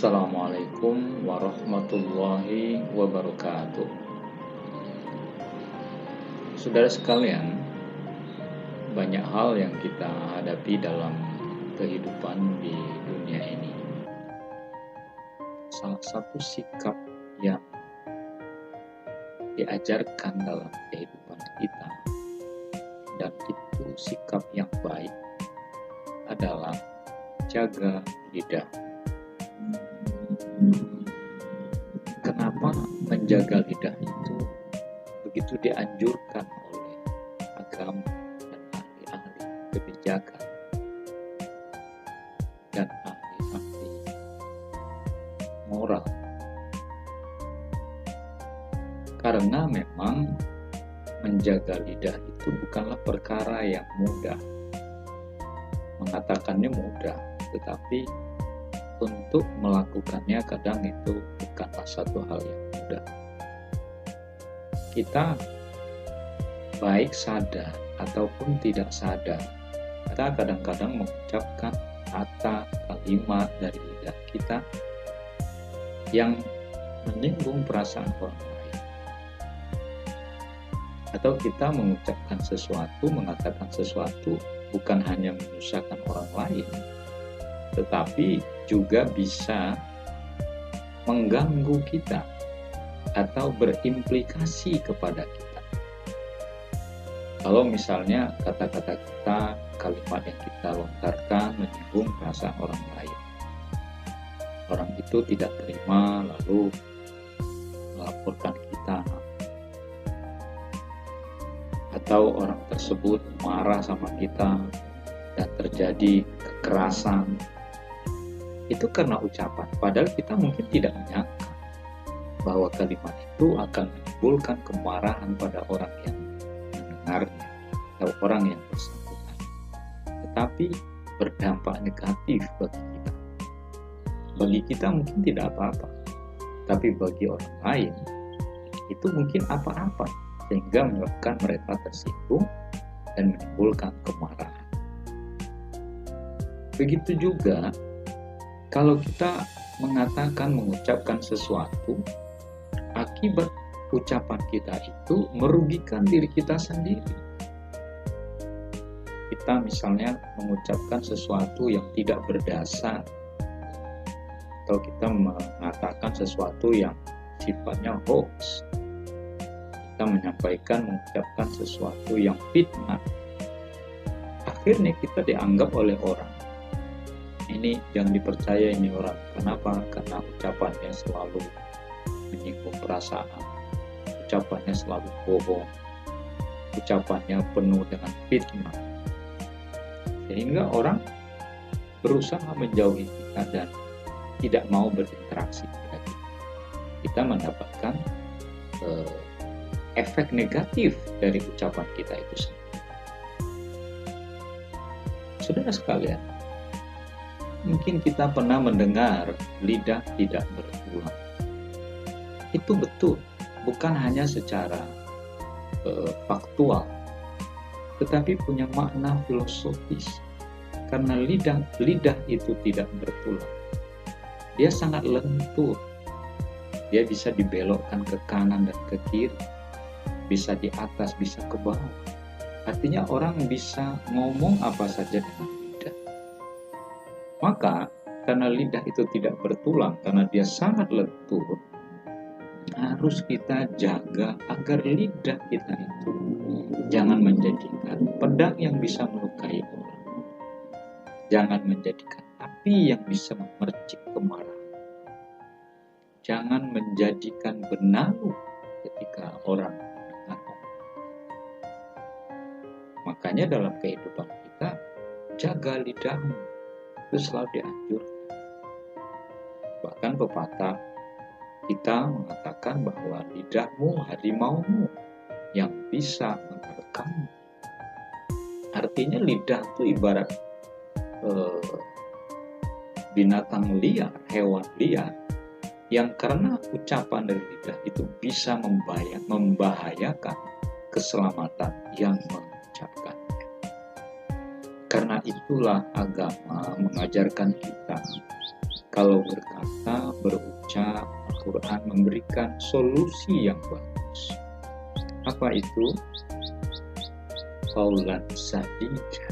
Assalamualaikum warahmatullahi wabarakatuh. Saudara sekalian, banyak hal yang kita hadapi dalam kehidupan di dunia ini. Salah satu sikap yang diajarkan dalam kehidupan kita, dan itu sikap yang baik, adalah jaga lidah. Kenapa menjaga lidah itu begitu dianjurkan oleh agama dan ahli-ahli kebijakan dan ahli-ahli moral? Karena memang menjaga lidah itu bukanlah perkara yang mudah. Mengatakannya mudah, tetapi untuk melakukannya kadang itu bukanlah satu hal yang mudah. Kita baik sadar ataupun tidak sadar, kita kadang-kadang mengucapkan kata, kalimat dari lidah kita yang menyinggung perasaan orang lain. Atau kita mengucapkan sesuatu, mengatakan sesuatu bukan hanya menyusahkan orang lain, tetapi juga bisa mengganggu kita atau berimplikasi kepada kita. Kalau misalnya kata-kata kita, kalimat yang kita lontarkan menyinggung perasaan orang lain, orang itu tidak terima lalu melaporkan kita, atau orang tersebut marah sama kita dan terjadi kekerasan, itu karena ucapan. Padahal kita mungkin tidak menyangka bahwa kalimat itu akan menimbulkan kemarahan pada orang yang mendengarnya atau orang yang bersangkutan, tetapi berdampak negatif bagi kita. Bagi kita mungkin tidak apa-apa, tapi bagi orang lain itu mungkin apa-apa, sehingga menyebabkan mereka tersinggung dan menimbulkan kemarahan. Begitu juga kalau kita mengucapkan sesuatu, akibat ucapan kita itu merugikan diri kita sendiri. Kita misalnya mengucapkan sesuatu yang tidak berdasar, atau kita mengatakan sesuatu yang sifatnya hoax, kita mengucapkan sesuatu yang fitnah, akhirnya kita dianggap oleh orang, ini jangan dipercaya ini orang. Kenapa? Karena ucapannya selalu menyinggung perasaan, ucapannya selalu bohong, ucapannya penuh dengan fitnah, sehingga orang berusaha menjauhi kita dan tidak mau berinteraksi dengan kita. Kita mendapatkan efek negatif dari ucapan kita itu sendiri. Saudara sekalian, mungkin kita pernah mendengar lidah tidak bertulang. Itu betul, bukan hanya secara faktual, tetapi punya makna filosofis. Karena lidah itu tidak bertulang, dia sangat lentur. Dia bisa dibelokkan ke kanan dan ke kiri, bisa di atas, bisa ke bawah. Artinya orang bisa ngomong apa saja dengan lidah. Maka karena lidah itu tidak bertulang, karena dia sangat lentur, harus kita jaga agar lidah kita itu jangan menjadikan pedang yang bisa melukai orang, jangan menjadikan api yang bisa memercik kemarahan, jangan menjadikan benalu ketika orang mendengar. Makanya dalam kehidupan kita, jaga lidahmu, itu selalu dianjurkan. Bahkan pepatah kita mengatakan bahwa lidahmu harimaumu yang bisa menerkammu. Artinya lidah itu ibarat binatang liar, hewan liar, yang karena ucapan dari lidah itu bisa membahayakan keselamatan yang mengucapkan. Karena itulah agama mengajarkan kita kalau berkata berkata, berucap, Al-Quran memberikan solusi yang bagus. Apa itu? Qaulan sadida,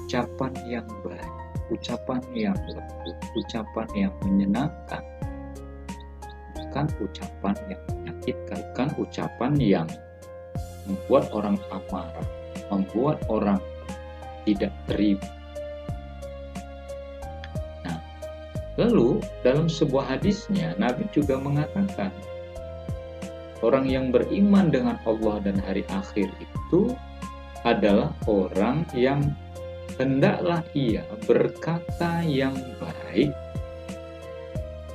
ucapan yang baik, ucapan yang lembut, ucapan yang menyenangkan, bukan ucapan yang menyakitkan, bukan ucapan yang membuat orang amarah, membuat orang tidak terima. Nah, lalu dalam sebuah hadisnya Nabi juga mengatakan, orang yang beriman dengan Allah dan hari akhir itu adalah orang yang hendaklah ia berkata yang baik.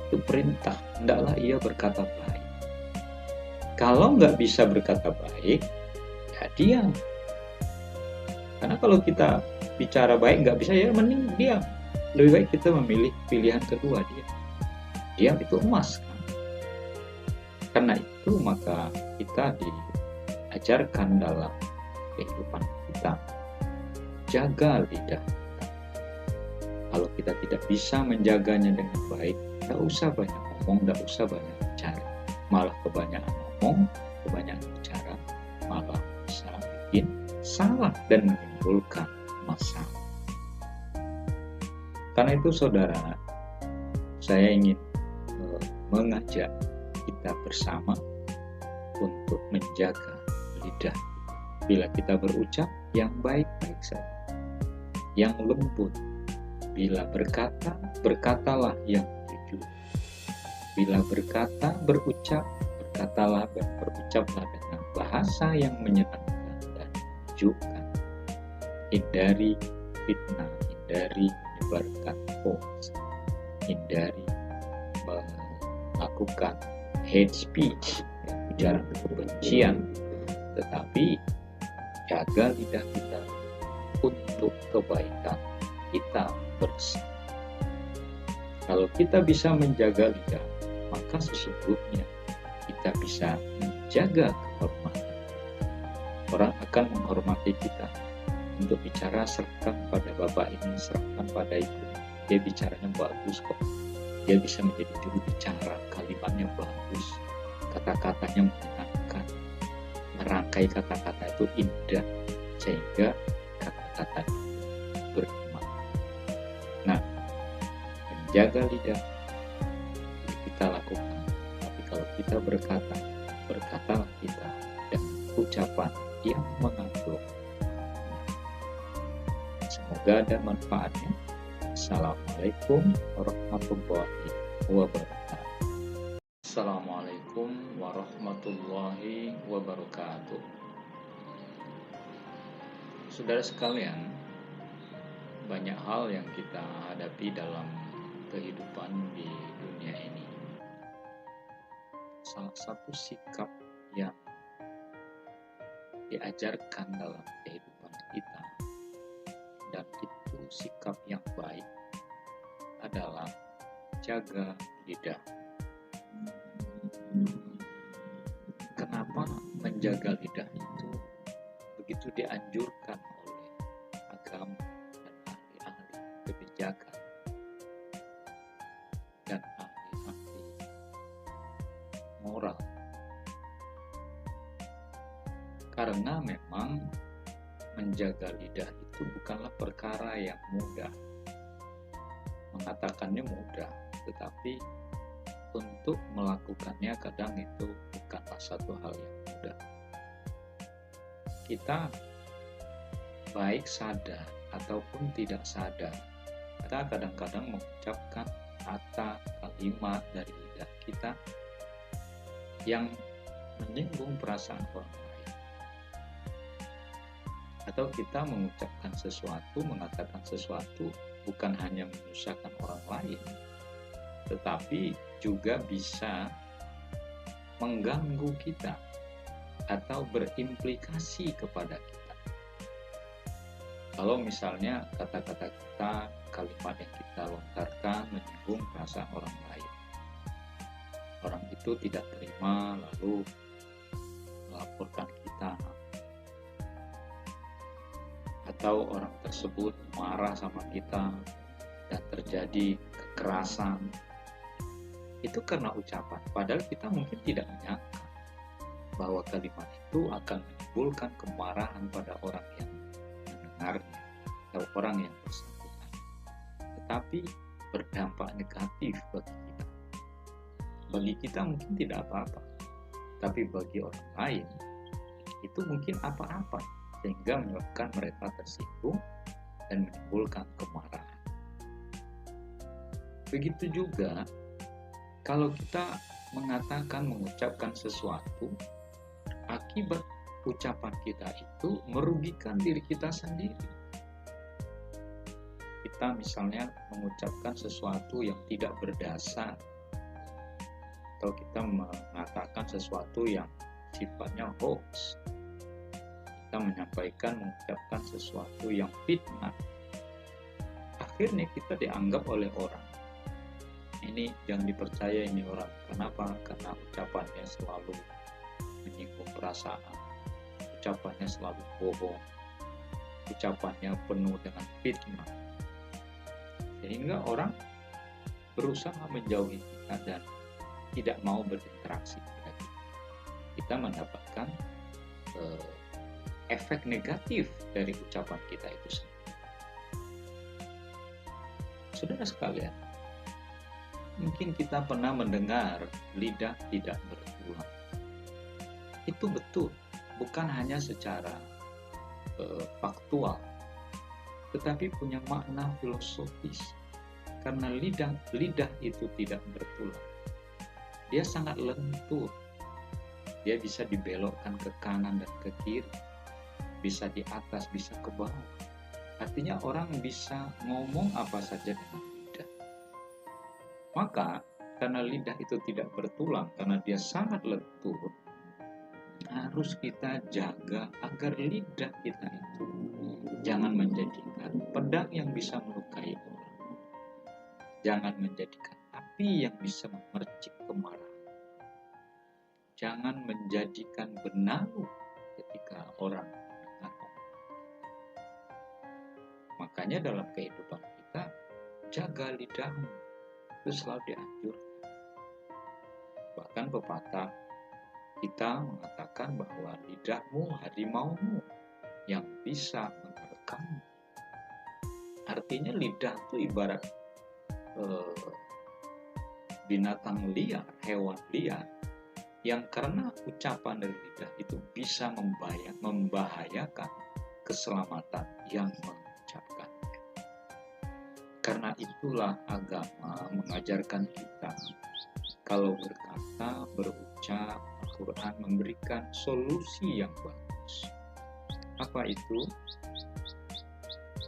Itu perintah, hendaklah ia berkata baik. Kalau nggak bisa berkata baik, ya diam. Karena kalau kita bicara baik nggak bisa, ya mending diam. Lebih baik kita memilih pilihan kedua, diam. Diam itu emas kan? Karena itu maka kita diajarkan dalam kehidupan kita, jaga lidah. Kalau kita tidak bisa menjaganya dengan baik, tidak usah banyak ngomong, tidak usah banyak bicara. Malah kebanyakan ngomong, kebanyakan bicara, malah bisa bikin salah dan menimbulkan masalah. Karena itu saudara, saya ingin mengajak kita bersama untuk menjaga lidah. Bila kita berucap, yang baik-baik saja, yang lembut. Bila berkata, berkatalah yang jujur. Bila berkata, berucap, berkatalah dan berucaplah dengan bahasa yang menyenangkan dan menunjukkan. Hindari fitnah, hindari menyebarkan hoax, hindari melakukan hate speech, ujaran kebencian, tetapi jaga lidah kita untuk kebaikan kita bersama. Kalau kita bisa menjaga lidah, maka sesungguhnya kita bisa menjaga kehormatan. Orang akan menghormati kita. Untuk bicara, serahkan pada bapak ini, serahkan pada ibu. Dia bicaranya bagus kok. Dia bisa menjadi juru bicara, kalimatnya bagus, kata-katanya menyenangkan. Merangkai kata-kata itu indah sehingga kata-kata itu bermakna. Nah, menjaga lidah kita lakukan. Tapi kalau kita berkata, berkatalah kita dengan ucapan yang mengandung. Semoga ada manfaatnya. Assalamualaikum warahmatullahi wabarakatuh. Assalamualaikum warahmatullahi wabarakatuh. Saudara sekalian, banyak hal yang kita hadapi dalam kehidupan di dunia ini. Salah satu sikap yang diajarkan dalam kehidupan kita, dan itu sikap yang baik, adalah jaga lidah. Kenapa menjaga lidah itu begitu dianjurkan oleh agama dan ahli-ahli kebijakan dan ahli-ahli moral? Karena memang menjaga lidah itu bukanlah perkara yang mudah. Mengatakannya mudah, tetapi untuk melakukannya kadang itu bukanlah satu hal yang mudah. Kita baik sadar ataupun tidak sadar, kita kadang-kadang mengucapkan kata, kalimat dari lidah kita yang menyinggung perasaan orang lain. Atau kita mengucapkan sesuatu, mengatakan sesuatu bukan hanya menyusahkan orang lain, tetapi juga bisa mengganggu kita atau berimplikasi kepada kita. Kalau misalnya kata-kata kita, kalimat yang kita lontarkan menyinggung perasaan orang lain, orang itu tidak terima lalu melaporkan kita, atau orang tersebut marah sama kita dan terjadi kekerasan, Itu karena ucapan, padahal kita mungkin tidak menyangka bahwa kalimat itu akan menimbulkan kemarahan pada orang yang mendengarnya atau orang yang bersangkutan, tetapi berdampak negatif bagi kita. Bagi kita mungkin tidak apa-apa, tapi bagi orang lain itu mungkin apa-apa, sehingga menyebabkan mereka tersinggung dan menimbulkan kemarahan. Begitu juga kalau kita mengucapkan sesuatu, akibat ucapan kita itu merugikan diri kita sendiri. Kita misalnya mengucapkan sesuatu yang tidak berdasar, atau kita mengatakan sesuatu yang sifatnya hoax, kita mengucapkan sesuatu yang fitnah, akhirnya kita dianggap oleh orang, ini jangan dipercaya ini orang. Kenapa? Karena ucapannya selalu menyinggung perasaan, ucapannya selalu bohong, ucapannya penuh dengan fitnah, sehingga orang berusaha menjauhi kita dan tidak mau berinteraksi dengan kita. Kita mendapatkan efek negatif dari ucapan kita itu sendiri. Saudara sekalian, mungkin kita pernah mendengar lidah tidak bertulang. Itu betul, bukan hanya secara faktual, tetapi punya makna filosofis. Karena lidah itu tidak bertulang, dia sangat lentur. Dia bisa dibelokkan ke kanan dan ke kiri, bisa di atas, bisa ke bawah. Artinya orang bisa ngomong apa saja dengan lidah. Maka karena lidah itu tidak bertulang, karena dia sangat lentur, harus kita jaga agar lidah kita itu jangan menjadikan pedang yang bisa melukai orang, jangan menjadikan api yang bisa memercik kemarahan, jangan menjadikan benalu ketika orang mendengar omongan. Makanya dalam kehidupan kita, jaga lidahmu, itu selalu dianjurkan. Bahkan pepatah kita mengatakan bahwa lidahmu harimaumu yang bisa menerkammu. Artinya lidah itu ibarat binatang liar, hewan liar, yang karena ucapan dari lidah itu bisa membahayakan keselamatan yang mengucapkan. Karena itulah agama mengajarkan kita, kalau berkata, berucap, Al-Quran memberikan solusi yang bagus. Apa itu?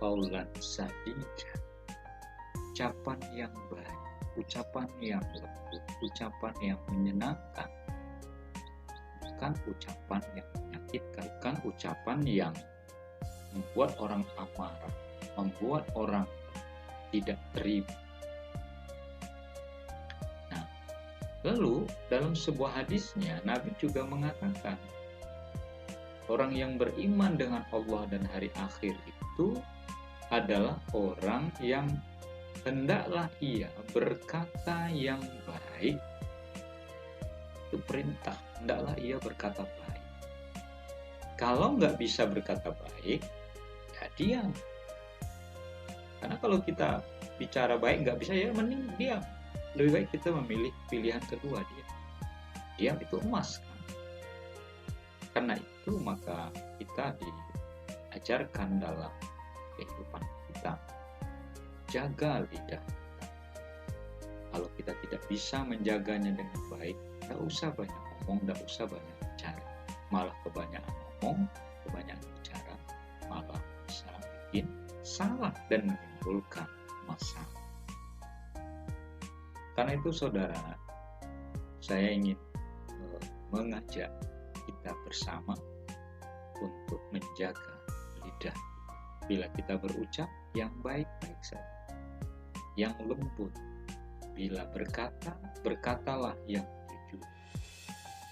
Qaulan sadida, ucapan yang baik, ucapan yang lembut, ucapan yang menyenangkan, bukan ucapan yang menyakitkan, bukan ucapan yang membuat orang amarah, membuat orang tidak terima. Nah, lalu dalam sebuah hadisnya Nabi juga mengatakan, orang yang beriman dengan Allah dan hari akhir itu adalah orang yang hendaklah ia berkata yang baik. Itu perintah, hendaklah ia berkata baik. Kalau nggak bisa berkata baik, ya diam. Karena kalau kita bicara baik nggak bisa, ya mending diam. Lebih baik kita memilih pilihan kedua, diam. Diam itu emas kan? Karena itu maka kita diajarkan dalam kehidupan kita, jaga lidah. Kalau kita tidak bisa menjaganya dengan baik, tidak usah banyak ngomong, tidak usah banyak bicara. Malah kebanyakan ngomong, kebanyakan bicara, malah bisa bikin salah dan menimbulkan masalah. Karena itu saudara, saya ingin mengajak kita bersama untuk menjaga lidah. Bila kita berucap, yang baik-baik saja, yang lembut. Bila berkata, berkatalah yang jujur.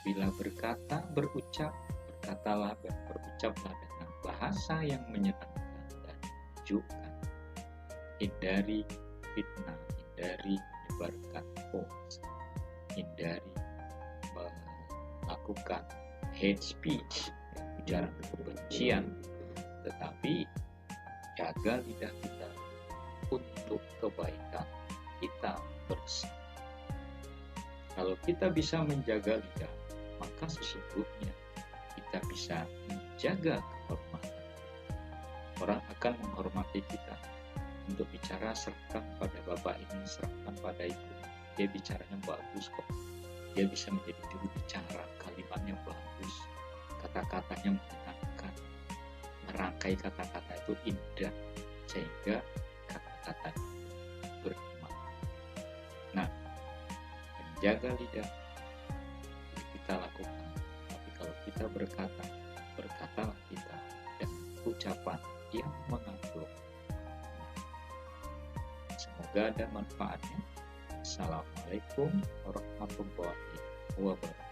Bila berkata, berucap, berkatalah dan berucaplah dengan bahasa yang menyenangkan dan menunjukkan. Hindari fitnah, hindari menyebarkan hoax. hindari melakukan hate speech, ujaran kebencian, tetapi jaga lidah kita untuk kebaikan kita bersama. Kalau kita bisa menjaga lidah, maka sesungguhnya kita bisa menjaga kehormatan. Orang akan menghormati kita. Untuk bicara serahkan pada bapak ini, serahkan pada itu. Dia bicaranya bagus kok. Dia bisa menjadi juru bicara, kalimatnya bagus, kata-katanya menyenangkan, merangkai kata-kata itu indah, sehingga kata-kata bermakna. Nah, menjaga lidah kita lakukan. Tapi kalau kita berkata, berkatalah kita dengan ucapan yang mengandung. Semoga ada manfaatnya. Assalamualaikum warahmatullahi wabarakatuh.